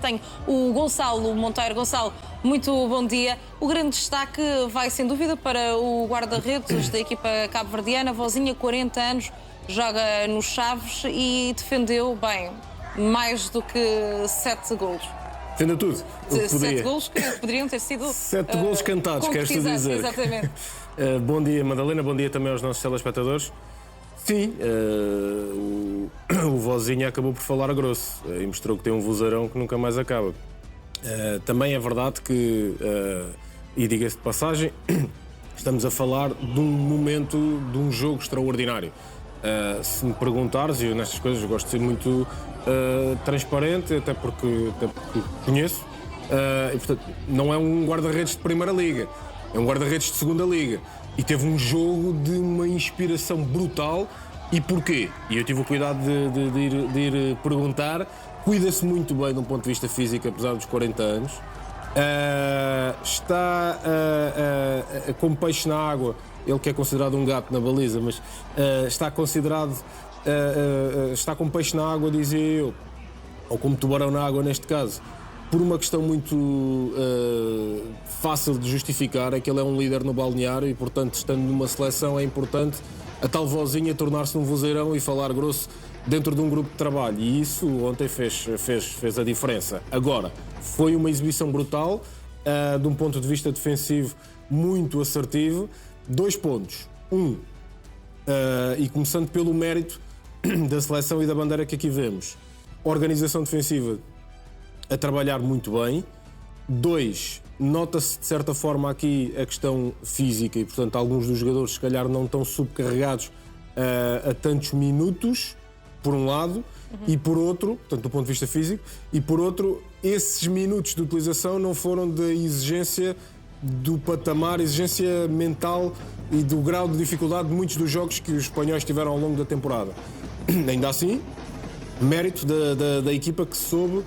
tenho o Gonçalo Monteiro. Gonçalo, muito bom dia. O grande destaque vai, sem dúvida, para o guarda-redes da equipa cabo-verdiana, Vozinha, 40 anos, joga no Chaves e defendeu, bem, mais do que 7 golos. Defendeu tudo. 7 golos que poderiam ter sido 7 golos cantados, queres tu dizer? Exatamente. Bom dia, Madalena, bom dia também aos nossos telespectadores. Sim, o Vozinha acabou por falar grosso e mostrou que tem um vozeirão que nunca mais acaba. Também é verdade que, e diga-se de passagem, estamos a falar de um momento, de um jogo extraordinário. Se me perguntares, e eu nestas coisas eu gosto de ser muito transparente, até porque conheço, e portanto não é um guarda-redes de Primeira Liga, é um guarda-redes de Segunda Liga. E teve um jogo de uma inspiração brutal. E porquê? E eu tive o cuidado de ir perguntar. Cuida-se muito bem de um ponto de vista físico, apesar dos 40 anos. Está como peixe na água. Ele que é considerado um gato na baliza, mas está considerado... está como peixe na água, dizia eu. Ou como tubarão na água, neste caso. Por uma questão muito fácil de justificar, é que ele é um líder no balneário e, portanto, estando numa seleção, é importante a tal Vozinha tornar-se um vozeirão e falar grosso dentro de um grupo de trabalho. E isso ontem fez a diferença. Agora, foi uma exibição brutal, de um ponto de vista defensivo muito assertivo. 2 pontos. E começando pelo mérito da seleção e da bandeira que aqui vemos. Organização defensiva a trabalhar muito bem. 2, nota-se de certa forma aqui a questão física e, portanto, alguns dos jogadores se calhar não estão subcarregados a tantos minutos, por um lado, e por outro, portanto, do ponto de vista físico, e por outro, esses minutos de utilização não foram da exigência do patamar, exigência mental e do grau de dificuldade de muitos dos jogos que os espanhóis tiveram ao longo da temporada. Ainda assim, mérito da equipa que soube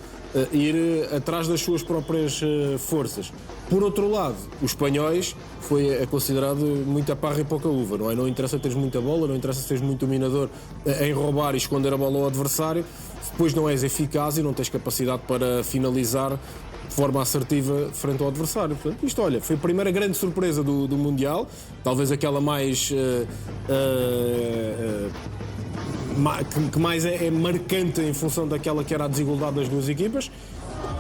ir atrás das suas próprias forças. Por outro lado, os espanhóis foi considerado muita parra e pouca uva, não é? Não interessa teres muita bola, não interessa teres muito dominador em roubar e esconder a bola ao adversário, depois não és eficaz e não tens capacidade para finalizar de forma assertiva frente ao adversário. Portanto, isto, olha, foi a primeira grande surpresa do Mundial, talvez aquela mais... que mais é marcante em função daquela que era a desigualdade das duas equipas.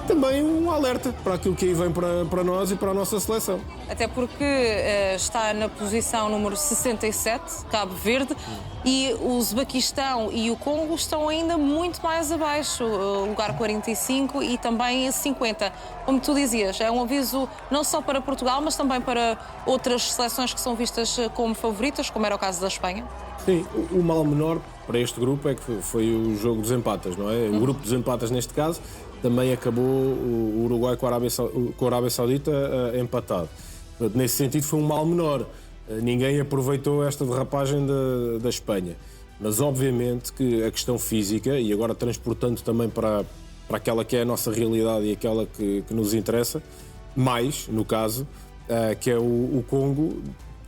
Também um alerta para aquilo que aí vem para nós e para a nossa seleção. Até porque está na posição número 67, Cabo Verde, e o Uzbequistão e o Congo estão ainda muito mais abaixo, lugar 45 e também 50. Como tu dizias, é um aviso não só para Portugal, mas também para outras seleções que são vistas como favoritas, como era o caso da Espanha. Sim, o mal menor para este grupo é que foi o jogo dos empatas, não é? O grupo dos empatas, neste caso, também acabou o Uruguai com a Arábia Saudita empatado. Nesse sentido, foi um mal menor. Ninguém aproveitou esta derrapagem da Espanha. Mas, obviamente, que a questão física, e agora transportando também para aquela que é a nossa realidade e aquela que nos interessa, mais, no caso, que é o Congo,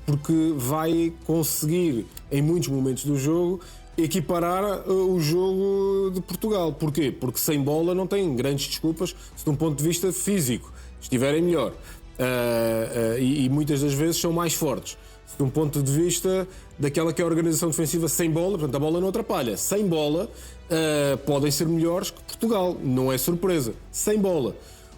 porque vai conseguir, em muitos momentos do jogo, equiparar o jogo de Portugal. Porquê? Porque sem bola não tem grandes desculpas se de um ponto de vista físico estiverem melhor. E muitas das vezes são mais fortes. Se de um ponto de vista daquela que é a organização defensiva sem bola, portanto a bola não atrapalha. Sem bola podem ser melhores que Portugal. Não é surpresa. Sem bola.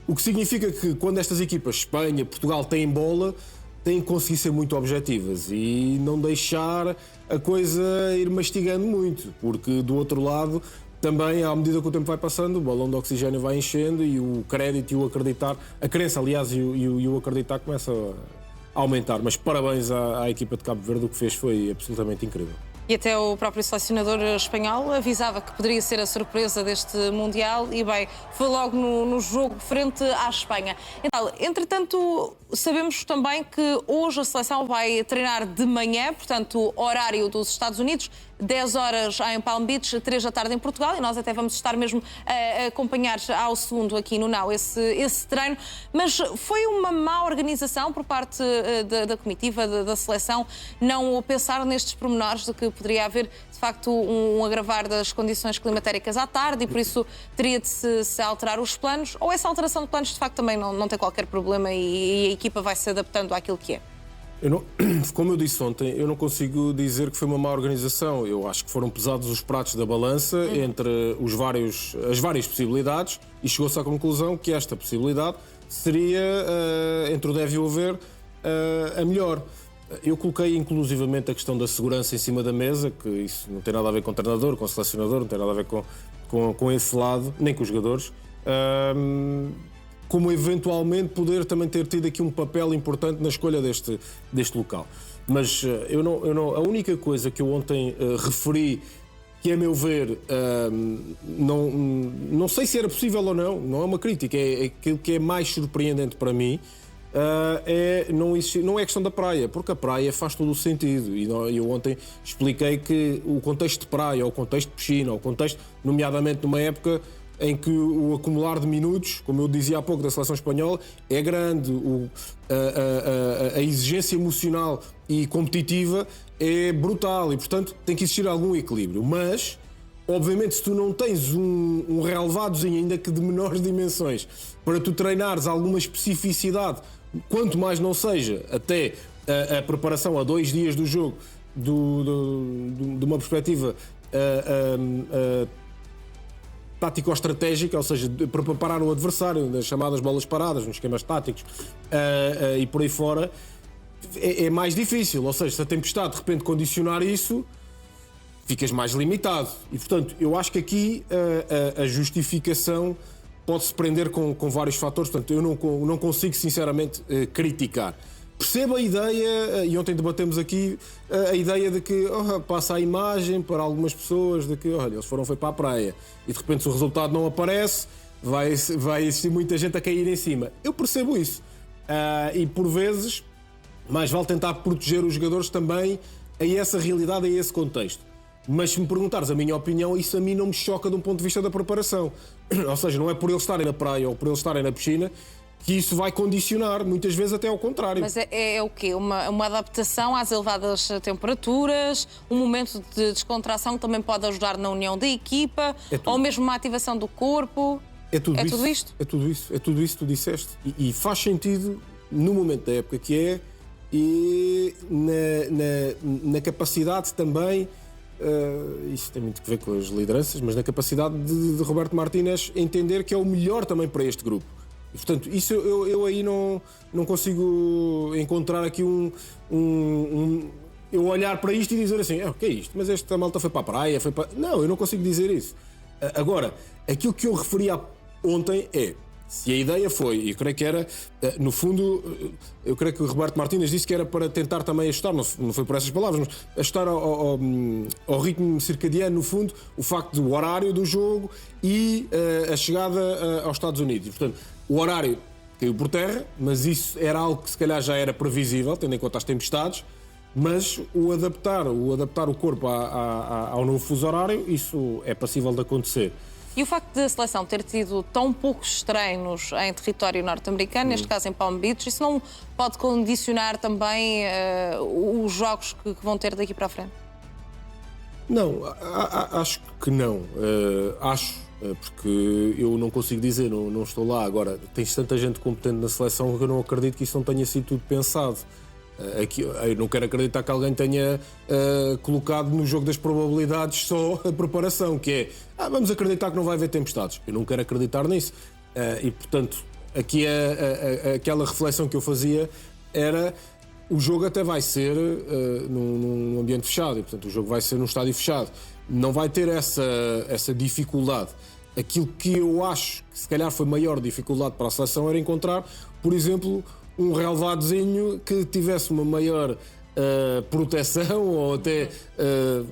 O que significa que quando estas equipas, Espanha, Portugal, têm bola, têm que conseguir ser muito objetivas e não deixar a coisa ir mastigando muito, porque do outro lado também, à medida que o tempo vai passando, o balão de oxigênio vai enchendo e o crédito e o acreditar, a crença, aliás, e o acreditar começa a aumentar. Mas parabéns à equipa de Cabo Verde, o que fez foi absolutamente incrível. E até o próprio selecionador espanhol avisava que poderia ser a surpresa deste Mundial e, bem, foi logo no jogo frente à Espanha. Então, entretanto, sabemos também que hoje a seleção vai treinar de manhã, portanto, horário dos Estados Unidos, 10 horas em Palm Beach, 3 da tarde em Portugal, e nós até vamos estar mesmo a acompanhar ao segundo aqui no Now esse treino. Mas foi uma má organização por parte da comitiva, da seleção, não pensar nestes pormenores de que poderia haver, de facto, um agravar das condições climatéricas à tarde e por isso teria de se alterar os planos, ou essa alteração de planos, de facto, também não tem qualquer problema e a equipa vai se adaptando àquilo que é? Como eu disse ontem, eu não consigo dizer que foi uma má organização. Eu acho que foram pesados os pratos da balança entre as várias possibilidades e chegou-se à conclusão que esta possibilidade seria, entre o deve e o haver, a melhor. Eu coloquei inclusivamente a questão da segurança em cima da mesa, que isso não tem nada a ver com o treinador, com o selecionador, não tem nada a ver com esse lado, nem com os jogadores. Como eventualmente poder também ter tido aqui um papel importante na escolha deste local. Mas a única coisa que eu ontem referi, que a meu ver, não sei se era possível ou não é uma crítica, é aquilo que é mais surpreendente para mim, não é questão da praia, porque a praia faz todo o sentido. E eu ontem expliquei que o contexto de praia, o contexto de piscina, o contexto, nomeadamente numa época em que o acumular de minutos, como eu dizia há pouco, da seleção espanhola, é grande, a exigência emocional e competitiva é brutal e, portanto, tem que existir algum equilíbrio. Mas, obviamente, se tu não tens um relevadozinho, ainda que de menores dimensões, para tu treinares alguma especificidade, quanto mais não seja, até a preparação a 2 dias do jogo, de uma perspectiva tático-estratégica, ou seja, para preparar o adversário, nas chamadas bolas paradas, nos esquemas táticos e por aí fora, é mais difícil. Ou seja, se a tempestade de repente condicionar isso, ficas mais limitado. E, portanto, eu acho que aqui a justificação pode-se prender com vários fatores. Portanto, eu não consigo, sinceramente, criticar. Percebo a ideia, e ontem debatemos aqui, a ideia de que passa a imagem para algumas pessoas de que, olha, eles foi para a praia e de repente se o resultado não aparece, vai existir muita gente a cair em cima. Eu percebo isso. E por vezes, mais vale tentar proteger os jogadores também a essa realidade, a esse contexto. Mas se me perguntares a minha opinião, isso a mim não me choca de um ponto de vista da preparação. Ou seja, não é por eles estarem na praia ou por eles estarem na piscina que isso vai condicionar, muitas vezes até ao contrário. Mas é o quê? Uma adaptação às elevadas temperaturas, um momento de descontração que também pode ajudar na união da equipa, ou mesmo uma ativação do corpo? É tudo tudo isto? É tudo isso que tu disseste. E faz sentido no momento da época que é e na capacidade também, isso tem muito a ver com as lideranças, mas na capacidade de Roberto Martínez entender que é o melhor também para este grupo. E, portanto, isso eu aí não consigo encontrar aqui eu olhar para isto e dizer assim, o que é isto? Mas esta malta foi para a praia, foi para... Não, eu não consigo dizer isso. Agora, aquilo que eu referi ontem é, se a ideia foi, e eu creio que era, no fundo, eu creio que o Roberto Martínez disse que era para tentar também ajustar, não foi por essas palavras, mas ajustar ao ritmo circadiano, no fundo, o facto do horário do jogo e a chegada aos Estados Unidos. E, portanto, o horário caiu por terra, mas isso era algo que se calhar já era previsível, tendo em conta as tempestades, mas o adaptar o corpo ao novo fuso horário, isso é passível de acontecer. E o facto de a seleção ter tido tão poucos treinos em território norte-americano, neste caso em Palm Beach, isso não pode condicionar também os jogos que vão ter daqui para a frente? Não, acho que não. Porque eu não consigo dizer, não estou lá. Agora, tens tanta gente competente na seleção que eu não acredito que isso não tenha sido tudo pensado. Eu não quero acreditar que alguém tenha colocado no jogo das probabilidades só a preparação, que é, vamos acreditar que não vai haver tempestades. Eu não quero acreditar nisso. E, portanto, aqui aquela reflexão que eu fazia era, o jogo até vai ser num ambiente fechado, e, portanto, o jogo vai ser num estádio fechado. Não vai ter essa dificuldade. Aquilo que eu acho que se calhar foi maior dificuldade para a seleção era encontrar, por exemplo, um relevadozinho que tivesse uma maior proteção, ou até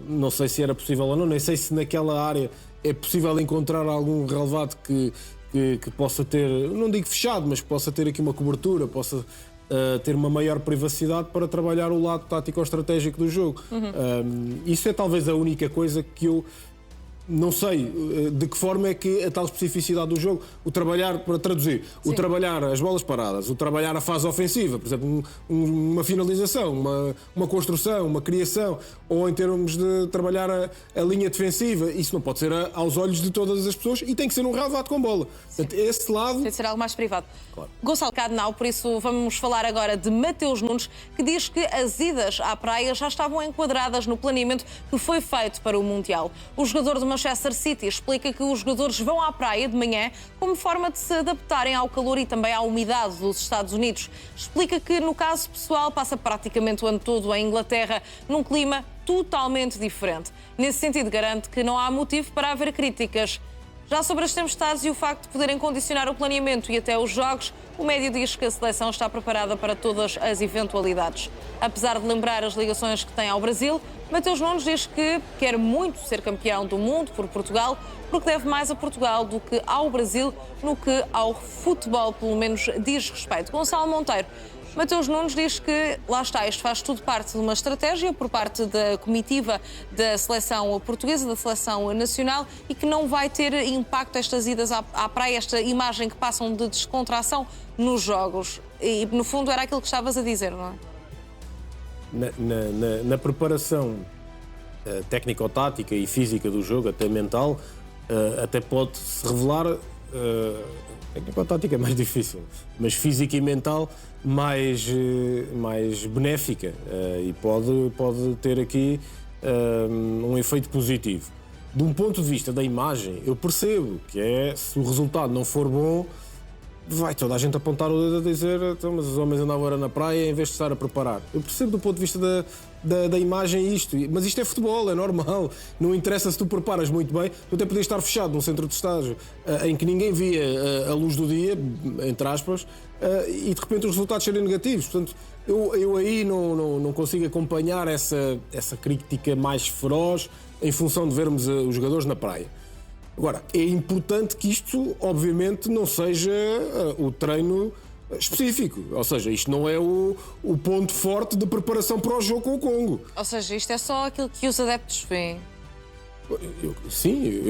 não sei se era possível ou não, nem sei se naquela área é possível encontrar algum relevado que possa ter, não digo fechado, mas possa ter aqui uma cobertura, possa ter uma maior privacidade para trabalhar o lado tático-estratégico do jogo. Isso é talvez a única coisa que eu não sei de que forma é que a tal especificidade do jogo, o trabalhar, para traduzir, o trabalhar as bolas paradas, o trabalhar a fase ofensiva, por exemplo, uma finalização, uma construção, uma criação, ou em termos de trabalhar a linha defensiva, isso não pode ser aos olhos de todas as pessoas e tem que ser um relevado com bola. Portanto, esse lado... Tem de ser algo mais privado. Claro. Gonçalo Cadenau, por isso vamos falar agora de Mateus Nunes, que diz que as idas à praia já estavam enquadradas no planeamento que foi feito para o Mundial. O jogador do Manchester City explica que os jogadores vão à praia de manhã como forma de se adaptarem ao calor e também à umidade dos Estados Unidos. Explica que, no caso pessoal, passa praticamente o ano todo em Inglaterra num clima totalmente diferente. Nesse sentido, garante que não há motivo para haver críticas. Já sobre as tempestades e o facto de poderem condicionar o planeamento e até os jogos, o médio diz que a seleção está preparada para todas as eventualidades. Apesar de lembrar as ligações que tem ao Brasil, Mateus Nunes diz que quer muito ser campeão do mundo por Portugal, porque deve mais a Portugal do que ao Brasil, no que ao futebol, pelo menos, diz respeito. Gonçalo Monteiro, Mateus Nunes diz que, lá está, isto faz tudo parte de uma estratégia por parte da comitiva da seleção portuguesa, da seleção nacional, e que não vai ter impacto estas idas à praia, esta imagem que passam de descontração nos jogos. E, no fundo, era aquilo que estavas a dizer, não é? Na preparação técnico-tática e física do jogo, até mental, até pode-se revelar... técnico-tática é mais difícil, mas física e mental mais benéfica e pode ter aqui um efeito positivo. De um ponto de vista da imagem, eu percebo que se o resultado não for bom, vai toda a gente apontar o dedo a dizer então, mas os homens andavam agora na praia em vez de estar a preparar. Eu percebo do ponto de vista da imagem isto, mas isto é futebol, é normal. Não interessa se tu preparas muito bem, tu até podias estar fechado num centro de estágio em que ninguém via a luz do dia, entre aspas, e de repente os resultados serem negativos. Portanto, eu aí não consigo acompanhar essa crítica mais feroz em função de vermos os jogadores na praia. Agora, é importante que isto, obviamente, não seja o treino específico. Ou seja, isto não é o ponto forte de preparação para o jogo com o Congo. Ou seja, isto é só aquilo que os adeptos veem. Sim,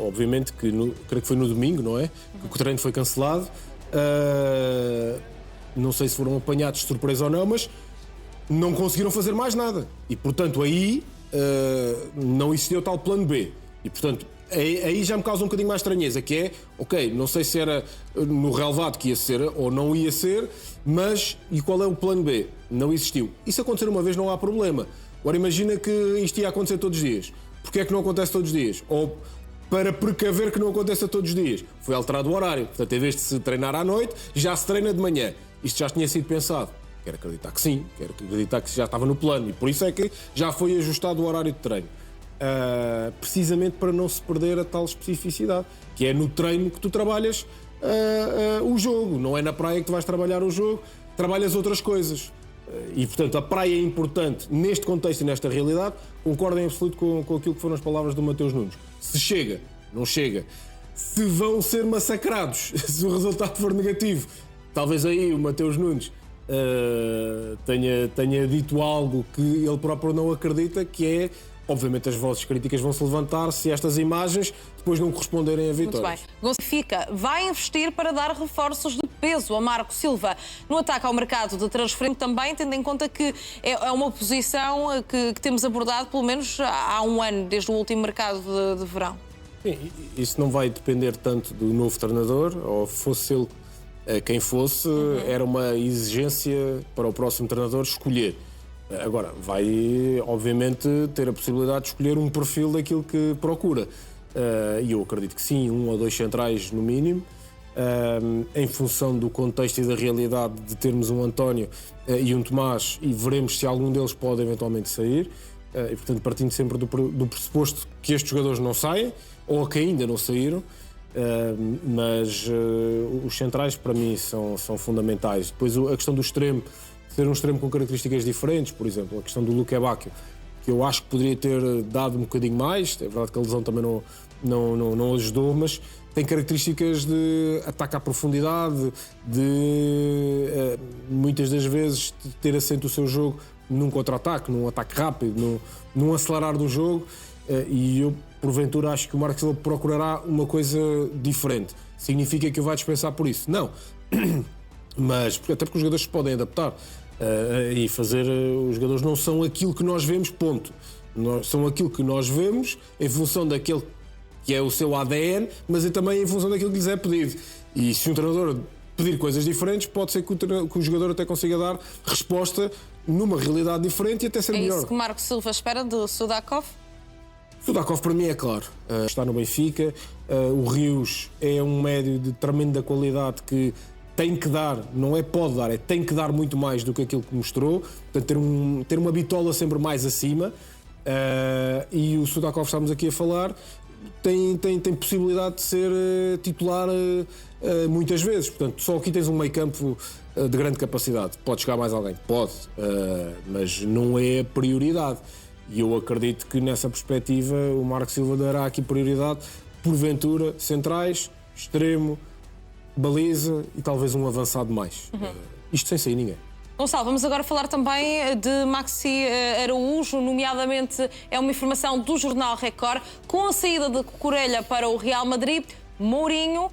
obviamente que creio que foi no domingo, não é? Que o treino foi cancelado. Não sei se foram apanhados de surpresa ou não, mas não conseguiram fazer mais nada. E, portanto, aí não existiu o tal plano B. E, portanto, aí já me causa um bocadinho mais estranheza, que é, ok, não sei se era no relevado que ia ser ou não ia ser, mas e qual é o plano B? Não existiu. E se acontecer uma vez não há problema. Agora imagina que isto ia acontecer todos os dias. Porquê é que não acontece todos os dias? Ou para precaver que não aconteça todos os dias. Foi alterado o horário. Portanto, em vez de se treinar à noite, já se treina de manhã. Isto já tinha sido pensado. Quero acreditar que sim, quero acreditar que já estava no plano. E por isso é que já foi ajustado o horário de treino. Precisamente para não se perder a tal especificidade, que é no treino que tu trabalhas o jogo, não é na praia que tu vais trabalhar o jogo, trabalhas outras coisas. E, portanto, a praia é importante neste contexto e nesta realidade. Concordo em absoluto com aquilo que foram as palavras do Mateus Nunes. Se chega, não chega. Se vão ser massacrados, se o resultado for negativo, talvez aí o Mateus Nunes tenha dito algo que ele próprio não acredita, que é, obviamente, as vozes críticas vão se levantar se estas imagens depois não corresponderem a vitórias. Muito bem. Benfica vai investir para dar reforços de peso a Marco Silva no ataque ao mercado de transferência também, tendo em conta que é uma posição que temos abordado pelo menos há um ano, desde o último mercado de verão. Sim, isso não vai depender tanto do novo treinador, ou fosse ele quem fosse, era uma exigência para o próximo treinador escolher. Agora, vai, obviamente, ter a possibilidade de escolher um perfil daquilo que procura. E eu acredito que sim, 1 ou 2 centrais no mínimo, em função do contexto e da realidade de termos um António e um Tomás, e veremos se algum deles pode eventualmente sair. E, portanto, partindo sempre do pressuposto que estes jogadores não saem, ou que ainda não saíram, mas os centrais, para mim, são fundamentais. Depois, a questão do extremo, ser um extremo com características diferentes, por exemplo, a questão do Luque Bacchio, que eu acho que poderia ter dado um bocadinho mais. É verdade que a lesão também não ajudou, mas tem características de ataque à profundidade, de muitas das vezes ter assento o seu jogo num contra-ataque, num ataque rápido, num acelerar do jogo. E eu porventura acho que o Marco Silva procurará uma coisa diferente. Significa que o vai dispensar por isso? Não. Mas até porque os jogadores se podem adaptar e fazer. Os jogadores não são aquilo que nós vemos, ponto. São aquilo que nós vemos em função daquele que é o seu ADN, mas é também em função daquilo que lhes é pedido. E se um treinador pedir coisas diferentes, pode ser que o jogador até consiga dar resposta numa realidade diferente e até ser melhor. É isso que o Marco Silva espera do Sudakov? Sudakov para mim é claro, está no Benfica, o Rios é um médio de tremenda qualidade que tem que dar, não é pode dar, é tem que dar muito mais do que aquilo que mostrou, portanto ter uma bitola sempre mais acima, e o Sudakov, estamos aqui a falar, tem possibilidade de ser titular muitas vezes, portanto só aqui tens um meio campo de grande capacidade, pode chegar mais alguém? Pode, mas não é a prioridade. E eu acredito que nessa perspectiva o Marco Silva dará aqui prioridade, porventura, centrais, extremo, baliza e talvez um avançado mais. Isto sem sair ninguém. Gonçalo, vamos agora falar também de Maxi Araújo, nomeadamente é uma informação do Jornal Record, com a saída de Cucurella para o Real Madrid. Mourinho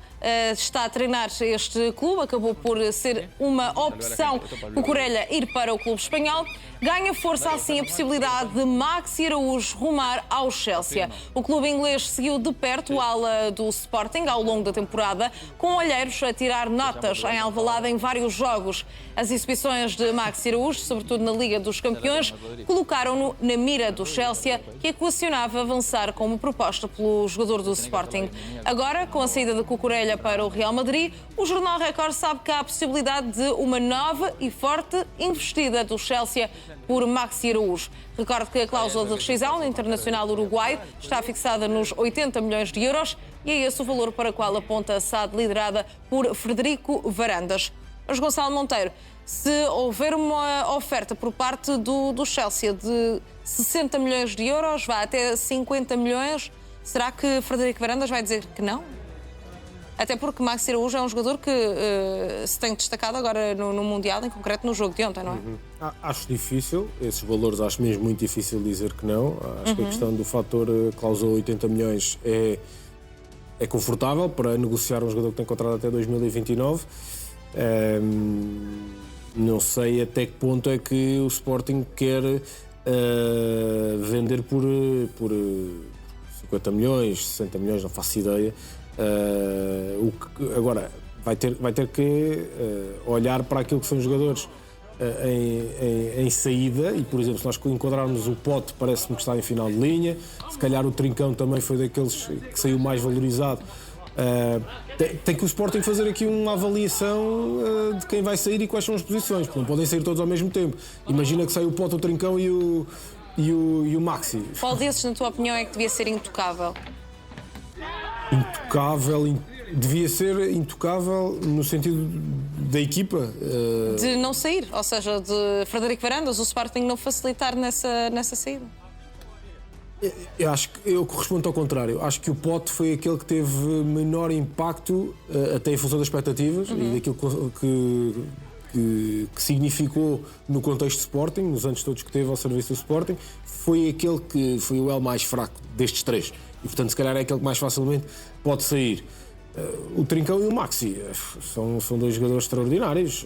está a treinar este clube, acabou por ser uma opção Cucurella ir para o clube espanhol. Ganha força assim a possibilidade de Maxi Araújo rumar ao Chelsea. O clube inglês seguiu de perto a ala do Sporting ao longo da temporada, com olheiros a tirar notas em Alvalade em vários jogos. As exibições de Maxi Araújo, sobretudo na Liga dos Campeões, colocaram-no na mira do Chelsea, que equacionava avançar como proposta pelo jogador do Sporting. Agora, com a saída de Cucurella para o Real Madrid, o Jornal Record sabe que há a possibilidade de uma nova e forte investida do Chelsea por Maxi Araújo. Recordo que a cláusula de rescisão do internacional uruguaio está fixada nos 80 milhões de euros e é esse o valor para o qual aponta a SAD liderada por Frederico Varandas. Mas, Gonçalo Monteiro, se houver uma oferta por parte do Chelsea de 60 milhões de euros, vá até 50 milhões, será que Frederico Varandas vai dizer que não? Até porque Maxi Araújo é um jogador que se tem destacado agora no Mundial, em concreto no jogo de ontem, não é? Acho difícil, esses valores acho mesmo muito difícil dizer que não. Acho que a questão do fator cláusula 80 milhões é confortável para negociar um jogador que tem contrato até 2029. Não sei até que ponto é que o Sporting quer vender por 50 milhões, 60 milhões, não faço ideia. Agora vai ter que olhar para aquilo que são os jogadores em saída e, por exemplo, se nós enquadrarmos o Pote, parece-me que está em final de linha, se calhar o Trincão também foi daqueles que saiu mais valorizado. Tem que o Sporting fazer aqui uma avaliação de quem vai sair e quais são as posições, porque não podem sair todos ao mesmo tempo. Imagina que sai o Pote, o Trincão e o Maxi. Qual desses, na tua opinião, é que devia ser intocável? Intocável, devia ser intocável no sentido da equipa. De não sair, ou seja, de Frederico Varandas, o Sporting não facilitar nessa saída. Eu acho que eu correspondo ao contrário. Acho que o Pote foi aquele que teve menor impacto, até em função das expectativas e daquilo que significou no contexto do Sporting, nos anos todos que teve ao serviço do Sporting. Foi aquele que foi o elo mais fraco destes três. E, portanto, se calhar é aquele que mais facilmente pode sair. O Trincão e o Maxi são dois jogadores extraordinários.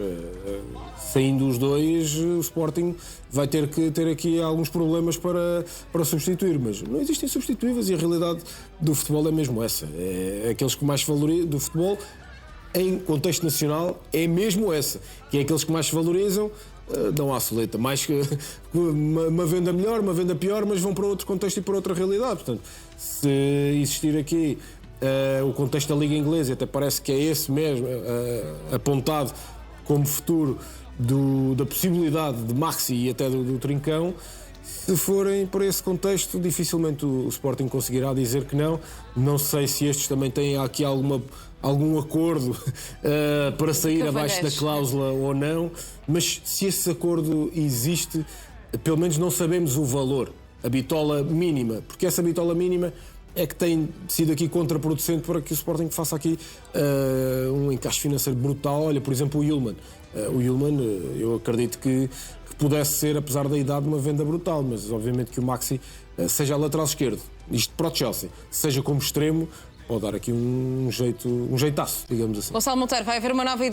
Saindo os dois, o Sporting vai ter que ter aqui alguns problemas para substituir, mas não existem substituíveis e a realidade do futebol é mesmo essa. É aqueles que mais valorizam do futebol em contexto nacional, é mesmo essa, que é aqueles que mais se valorizam. Dão à soleta, mais que uma venda melhor, uma venda pior, mas vão para outro contexto e para outra realidade. Portanto, se existir aqui o contexto da Liga Inglesa, até parece que é esse mesmo, apontado como futuro da possibilidade de Maxi e até do Trincão, se forem para esse contexto, dificilmente o Sporting conseguirá dizer que não. Não sei se estes também têm aqui algum acordo para sair abaixo da cláusula ou não, mas se esse acordo existe, pelo menos não sabemos o valor, a bitola mínima, porque essa bitola mínima é que tem sido aqui contraproducente para que o Sporting faça aqui um encaixe financeiro brutal. Olha, por exemplo, o Yulman. O Yulman, eu acredito que pudesse ser, apesar da idade, uma venda brutal, mas obviamente que o Maxi, seja a lateral esquerdo, isto para o Chelsea, seja como extremo, pode dar aqui um jeitaço, digamos assim. Gonçalo Monteiro, vai haver uma nova